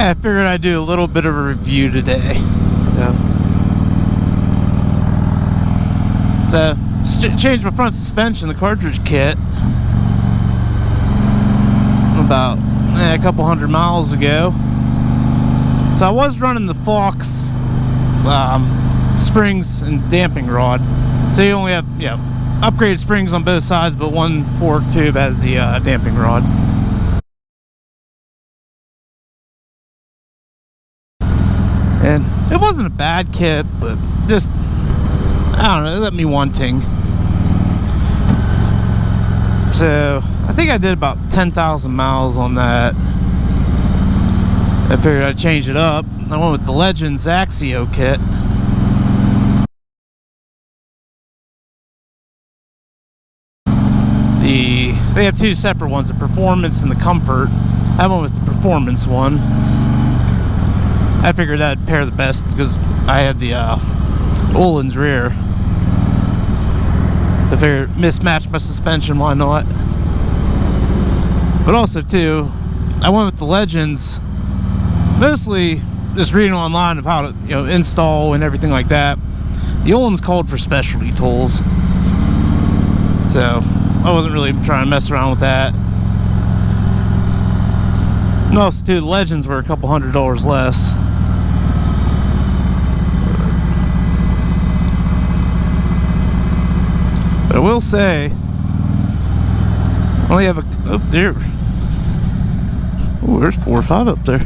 Yeah, I figured I'd do a little bit of a review today. So changed my front suspension, the cartridge kit, about a couple 100 miles ago. So I was running the Fox springs and damping rod. So you only have upgraded springs on both sides, but one fork tube has the damping rod. And it wasn't a bad kit, but just, I don't know, it left me wanting. So I think I did about 10,000 miles on that. I figured I'd change it up. I went with the Legends Axio kit. They have two separate ones, the Performance and the Comfort. I went with the Performance one. I figured that'd pair the best because I have the Öhlins rear. I figured mismatch my suspension, why not? But also too, I went with the Legends, mostly just reading online of how to install and everything like that. The Öhlins called for specialty tools, so I wasn't really trying to mess around with that. And also too, the Legends were a couple $100 less. But I will say, I only have oh there. Oh, there's 4 or 5 up there.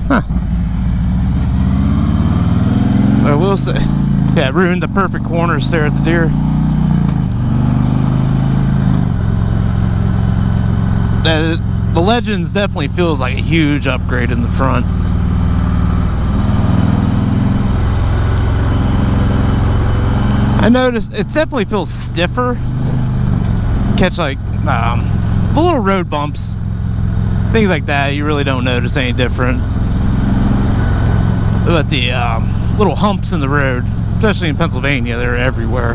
Huh. But I will say, yeah, it ruined the perfect corner to stare at the deer. The Legends definitely feels like a huge upgrade in the front. I noticed it definitely feels stiffer. Catch like the little road bumps, things like that, you really don't notice any different. But the little humps in the road, especially in Pennsylvania, they're everywhere.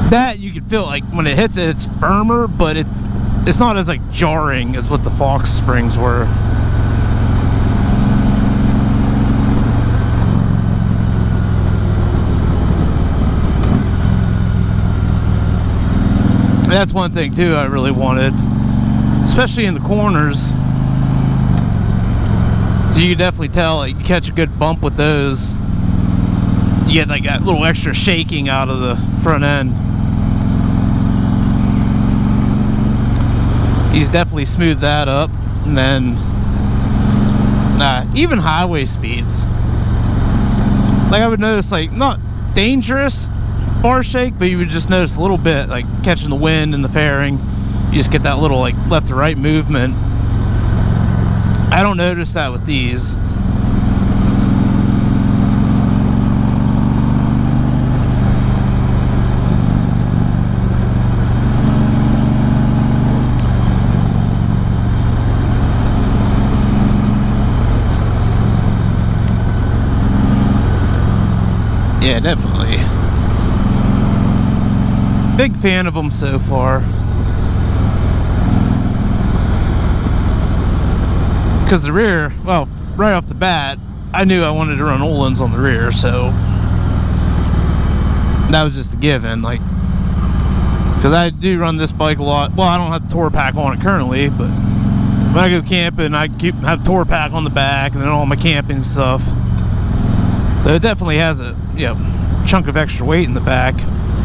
That you can feel like when it hits it, it's firmer, but it's not as like jarring as what the Fox springs were. That's one thing too I really wanted, especially in the corners. You can definitely tell, like, you catch a good bump with those, you get like that little extra shaking out of the front end. He's definitely smoothed that up. And then even highway speeds, like I would notice, like not dangerous bar shake, but you would just notice a little bit, like catching the wind and the fairing. You just get that little like left to right movement. I don't notice that with these. Yeah, definitely. Big fan of them so far. Because the rear, well, right off the bat, I knew I wanted to run Öhlins on the rear, so that was just a given. Like, because I do run this bike a lot. Well, I don't have the Tour Pack on it currently, but when I go camping, I have the Tour Pack on the back and then all my camping stuff. So it definitely has a chunk of extra weight in the back.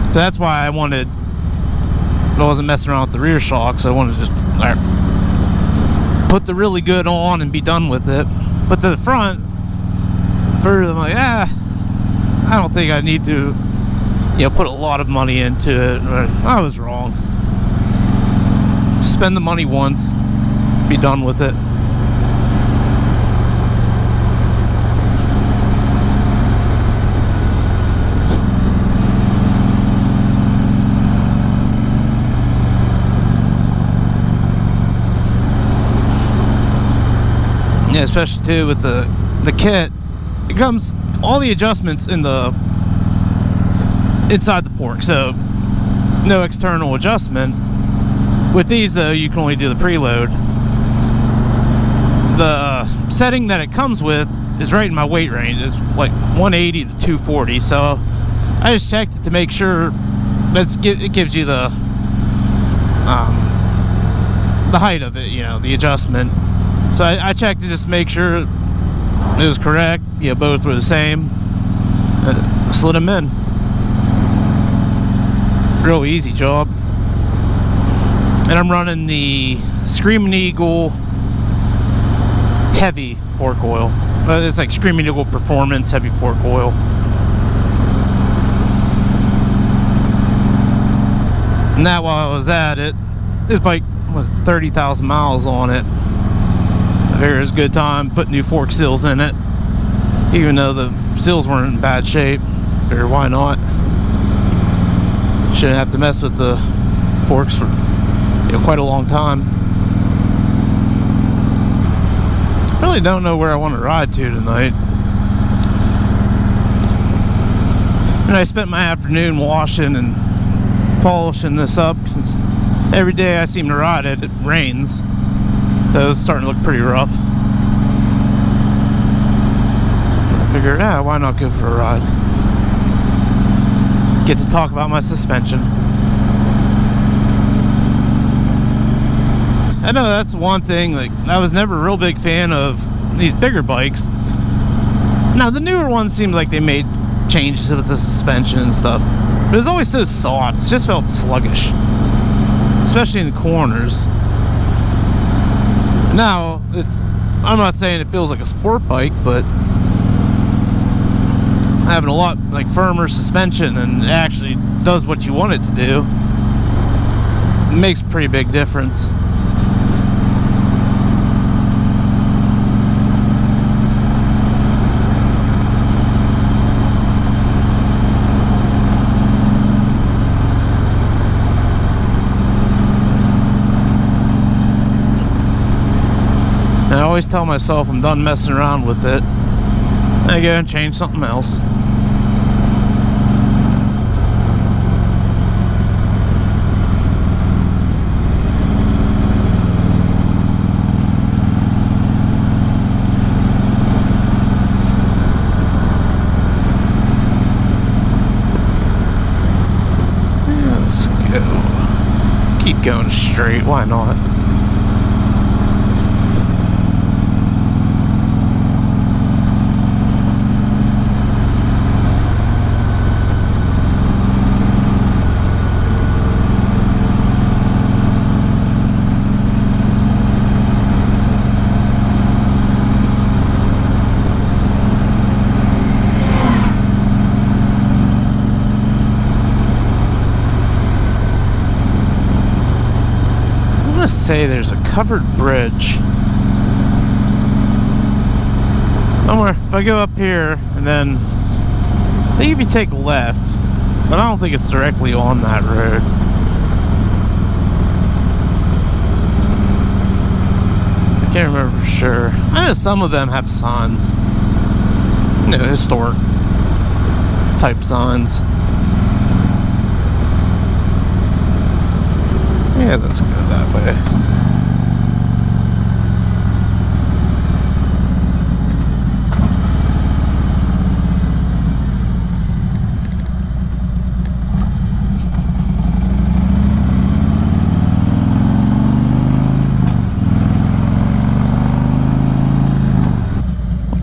So that's why I wasn't messing around with the rear shocks. I wanted to just put the really good on and be done with it. But to the front, I'm like, I don't think I need to, put a lot of money into it. I was wrong. Spend the money once, be done with it. Yeah, especially too with the kit, it comes all the adjustments in the inside the fork, so no external adjustment. With these though, you can only do the preload. the setting that it comes with is right in my weight range. It's like 180 to 240. So I just checked it to make sure it gives you the height of it, you know, the adjustment. So I checked it just to make sure it was correct. Yeah, both were the same. Slid them in. Real easy job. And I'm running the Screaming Eagle heavy fork oil. It's like Screaming Eagle Performance heavy fork oil. And that, while I was at it, this bike was 30,000 miles on it. I figured it was a good time, put new fork seals in it. Even though the seals weren't in bad shape. Figured, why not? Shouldn't have to mess with the forks for, you know, quite a long time. Really don't know where I want to ride to tonight. And I spent my afternoon washing and polishing this up. Every day I seem to ride it, it rains. So it's starting to look pretty rough. I figured, why not go for a ride? Get to talk about my suspension. I know that's one thing, like, I was never a real big fan of these bigger bikes. Now the newer ones seemed like they made changes with the suspension and stuff, but it was always so soft. It just felt sluggish, especially in the corners. Now I'm not saying it feels like a sport bike, but having a lot like firmer suspension and it actually does what you want it to do, it makes a pretty big difference. And I always tell myself I'm done messing around with it. I go and change something else. Let's go. Keep going straight, why not? Say there's a covered bridge somewhere. If I go up here and then I think if you take left, but I don't think it's directly on that road. I can't remember for sure. I know some of them have signs, you know, historic type signs. Yeah, let's go that way.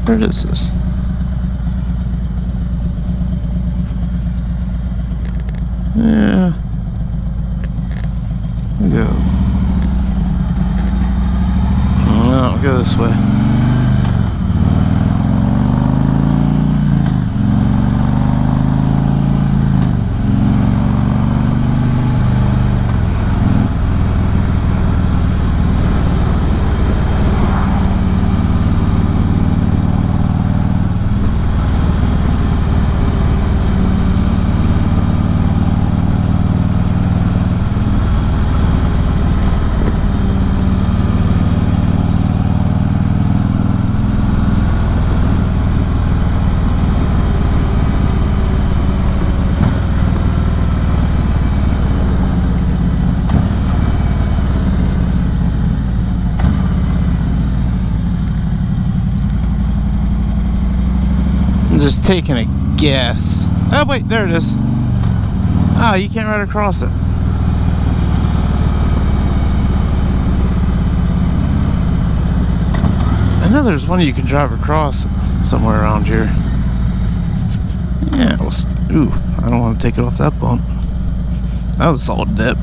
Where is this? Yeah. Go. No, I'll go this way. Just taking a guess. Oh wait, there it is. Ah, you can't ride across it. I know there's one you can drive across somewhere around here. Yeah, ooh, I don't want to take it off that bump. That was a solid dip.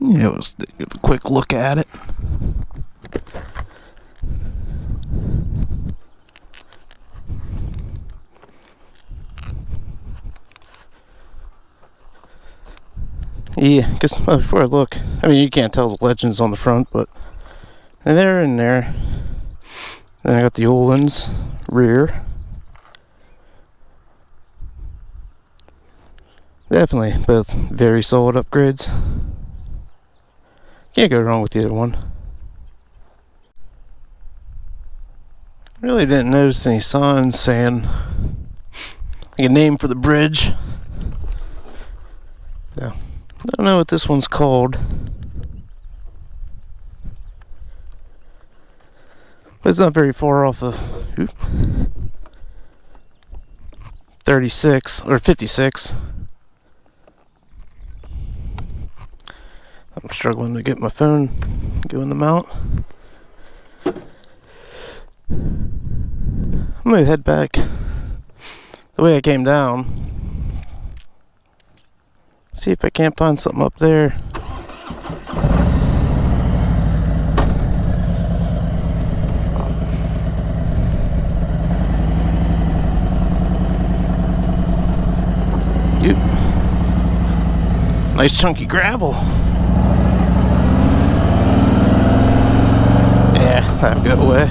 Yeah, let's give a quick look at it. Yeah, because before I look, I mean, you can't tell the legends on the front, but they're in there. Then I got the Öhlins rear. Definitely both very solid upgrades. Can't go wrong with either one. Really didn't notice any signs saying like a name for the bridge. So, I don't know what this one's called. But it's not very far off of 36 or 56. I'm struggling to get my phone going the mount. I'm gonna head back the way I came down. See if I can't find something up there. Yep. Nice chunky gravel. Yeah, that'll go away.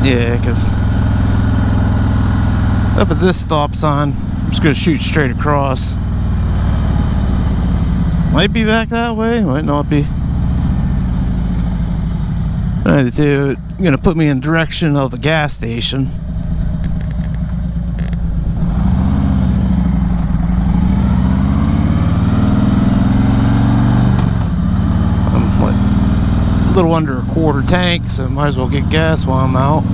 Yeah, because up at this stop sign, I'm just going to shoot straight across. Might be back that way, might not be. Either two, going to put me in direction of a gas station. A little under a quarter tank, so might as well get gas while I'm out.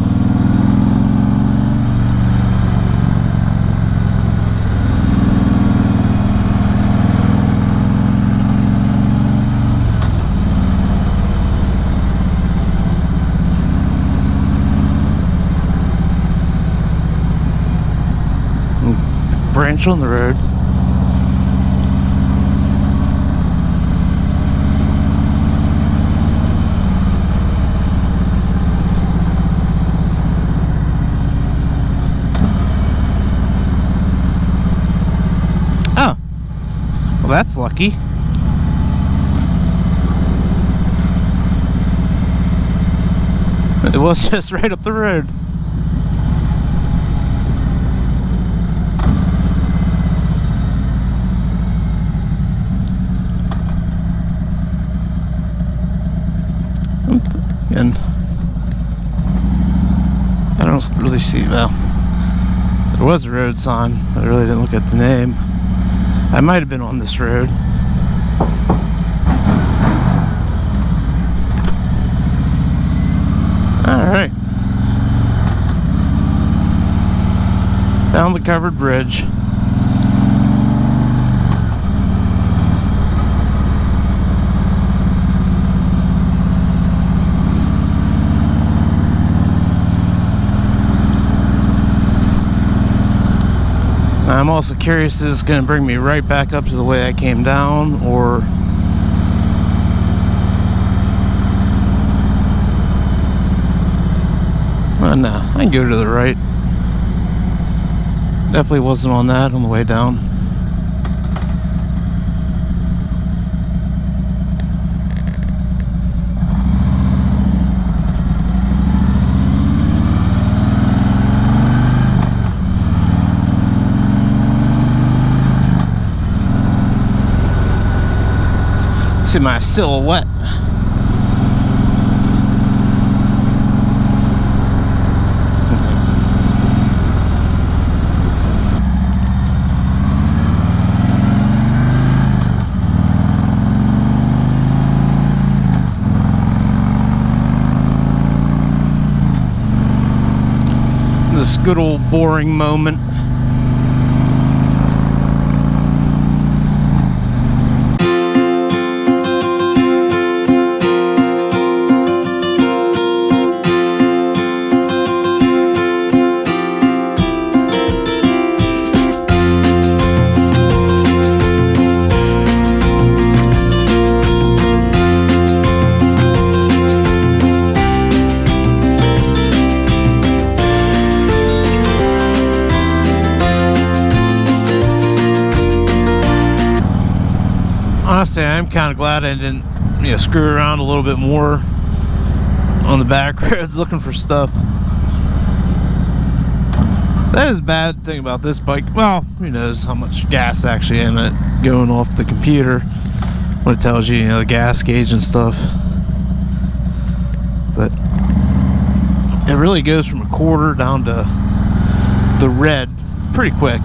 Branch on the road. Well, that's lucky. It was just right up the road. And I don't really see, well, there was a road sign, but I really didn't look at the name. I might have been on this road. Alright. Found the covered bridge. I'm also curious if this is going to bring me right back up to the way I came down, or no, I can go to the right. Definitely wasn't on that on the way down. See my silhouette. good old boring moment. Honestly, I'm kind of glad I didn't, screw around a little bit more on the back roads looking for stuff. That is a bad thing about this bike. Well, who knows how much gas actually in it going off the computer when it tells you, the gas gauge and stuff. But it really goes from a quarter down to the red pretty quick.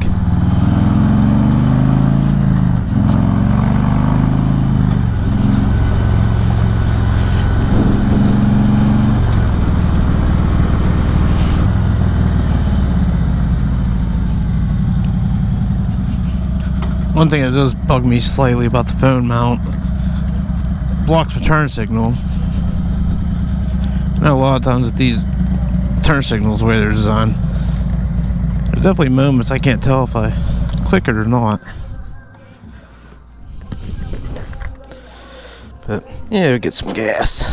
One thing that does bug me slightly about the phone mount, blocks the turn signal. Now a lot of times with these turn signals, the way they're designed, there's definitely moments I can't tell if I click it or not. But yeah, we'll get some gas.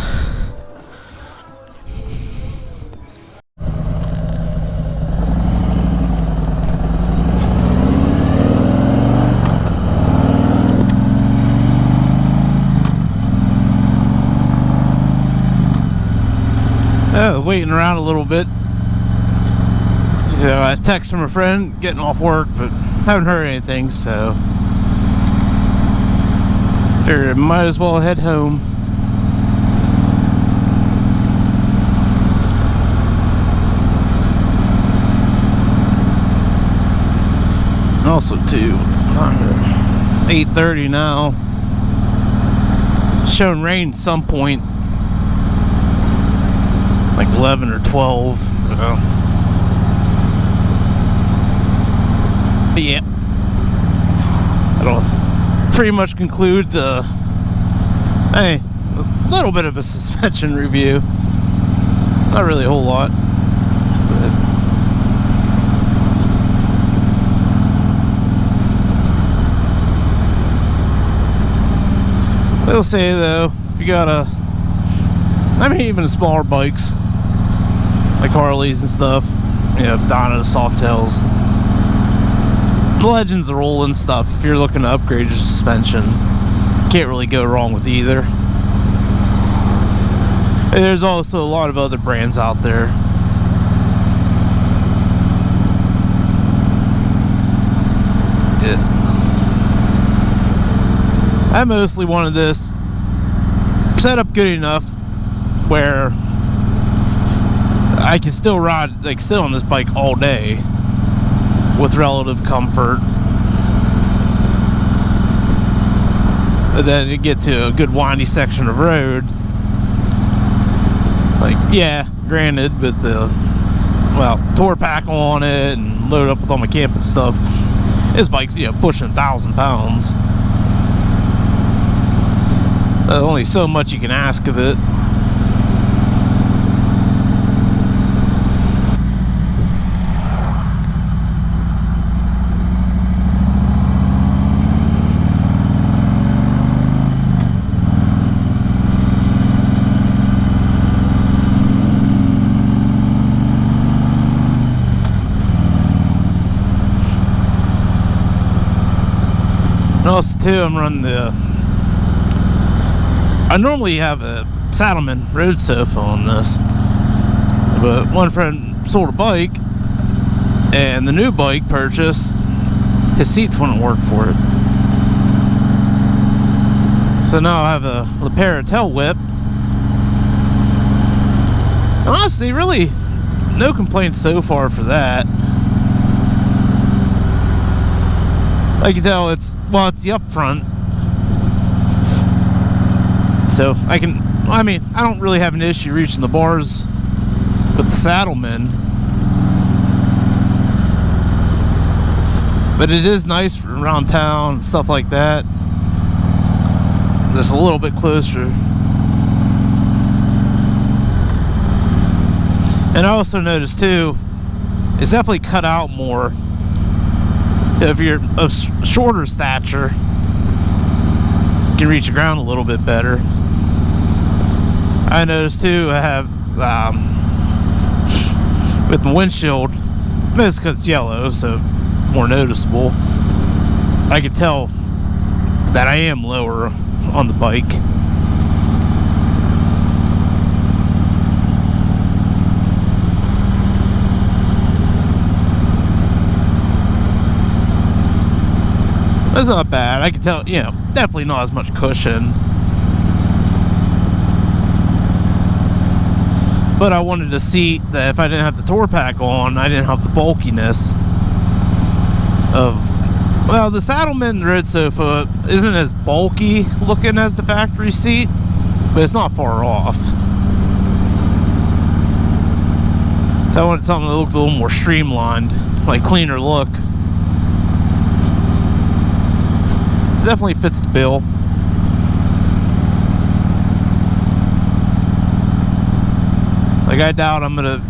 Waiting around a little bit. I text from a friend getting off work, but haven't heard anything, so figured I might as well head home. Also too, 8:30 now. Showing rain at some point. Like 11 or 12. But yeah, that'll pretty much conclude the a little bit of a suspension review. Not really a whole lot, but I'll say though, if you got even smaller bikes like Harleys and stuff, Donna Softails, the Legends, the Roland stuff, if you're looking to upgrade your suspension, can't really go wrong with either. And there's also a lot of other brands out there. I mostly wanted this set up good enough where I can still ride, sit on this bike all day with relative comfort. And then you get to a good windy section of road. Yeah, granted, with the, tour pack on it and load up with all my camping stuff, this bike's, pushing 1,000 pounds. Only so much you can ask of it. And also too, I'm running I normally have a Saddlemen road sofa on this, but one friend sold a bike, and the new bike purchase, his seats wouldn't work for it. So now I have a LePera tail whip. And honestly, really, no complaints so far for that. I can tell it's the up front. So I don't really have an issue reaching the bars with the Saddlemen. But it is nice around town and stuff like that. Just a little bit closer. And I also noticed too, it's definitely cut out more. If you're of shorter stature, you can reach the ground a little bit better. I noticed too, I have with the windshield, it's because it's yellow, so more noticeable. I could tell that I am lower on the bike. It's not bad. I can tell, you know, definitely not as much cushion. But I wanted a seat that if I didn't have the tour pack on, I didn't have the bulkiness of, well, the Saddlemen Road Sofa isn't as bulky looking as the factory seat, but it's not far off. So I wanted something that looked a little more streamlined, like cleaner look. It definitely fits the bill. Like, I doubt I'm gonna,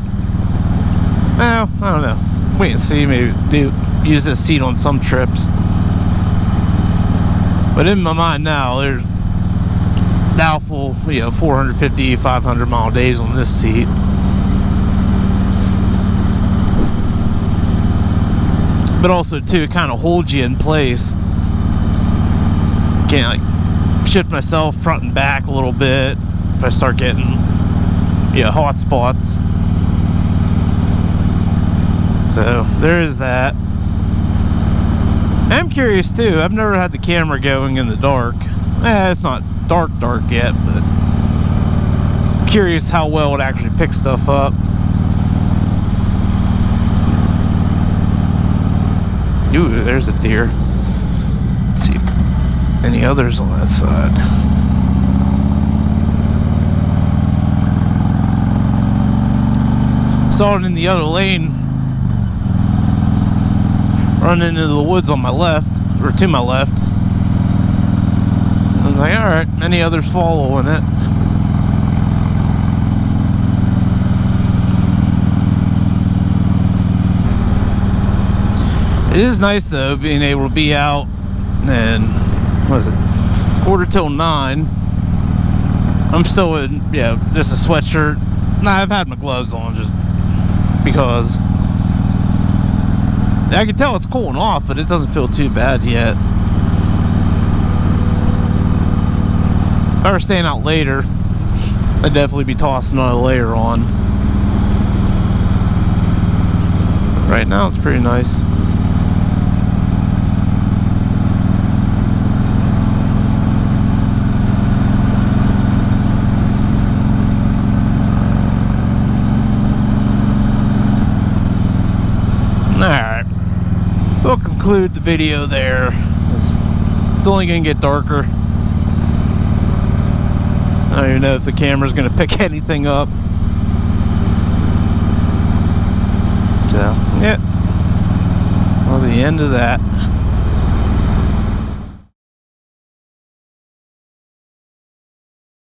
well, I don't know, wait and see, maybe use this seat on some trips. But in my mind now, there's doubtful, you know, 450, 500 mile days on this seat. But also too, it kind of holds you in place. Can't like shift myself front and back a little bit if I start getting, yeah, hot spots. So there is that. I'm curious too, I've never had the camera going in the dark. It's not dark yet, but I'm curious how well it actually picks stuff up. Ooh, there's a deer. Let's see if any others on that side. Saw it in the other lane, running into the woods on my left, or to my left. I was like, alright, any others following it? It is nice though, being able to be out and, what is it, 8:45. I'm still in, yeah, just a sweatshirt. Nah, I've had my gloves on just because I can tell it's cooling off, but it doesn't feel too bad yet. If I were staying out later, I'd definitely be tossing another layer on. Right now it's pretty nice. Alright, we'll conclude the video there. It's only going to get darker. I don't even know if the camera's going to pick anything up. So, yeah. Well, the end of that.